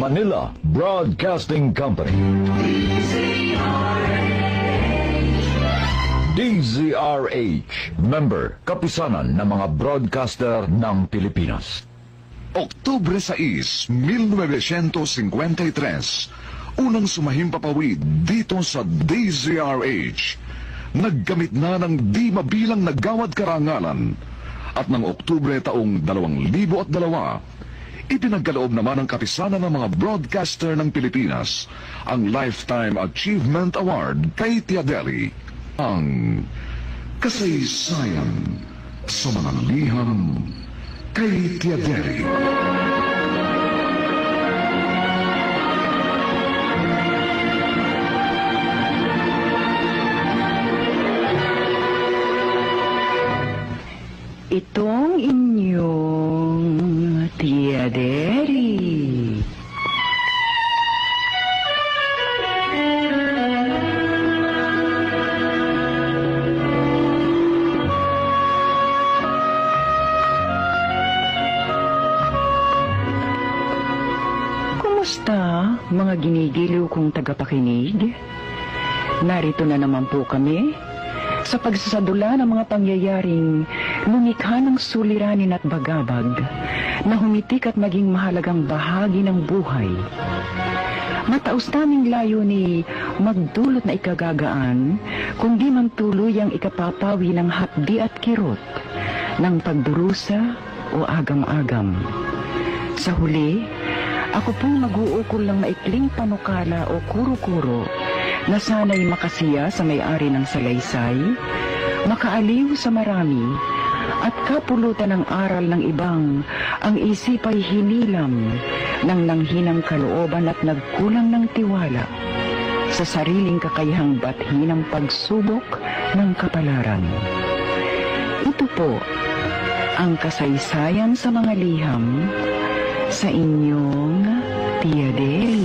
Manila Broadcasting Company. DZRH, member, kapisanan ng mga broadcaster ng Pilipinas. Oktubre 6, 1953, unang sumahimpapawid dito sa DZRH. Naggamit na ng di mabilang na gawad karangalan. At ng Oktubre taong 2002, ipinagkaloob naman ng kapisanan ng mga broadcaster ng Pilipinas ang Lifetime Achievement Award kay Tiadeli. Ang kasaysayan sa mga liham kay Tiadeli. Itong inyong Tiadeli. Kumusta, mga ginigiliw kong tagapakinig? Narito na naman po kami sa pagsasadula ng mga pangyayaring lumikha ng suliranin at bagabag na humitik at maging mahalagang bahagi ng buhay. Mataos naming layo ni magdulot na ikagagaan kung di man tuluyang ikapapawi ng hapdi at kirot ng pagdurusa o agam-agam. Sa huli, ako pong mag-uukol ng maikling panukala o kuro-kuro na sana'y makasiya sa may-ari ng salaysay, makaaliw sa marami, at kapulutan ng aral ng ibang ang isipay hinilam ng nanghinang kalooban at nagkulang ng tiwala sa sariling kakayahang bathi ng pagsubok ng kapalaran. Ito po ang kasaysayan sa mga liham sa inyong Tiadeli.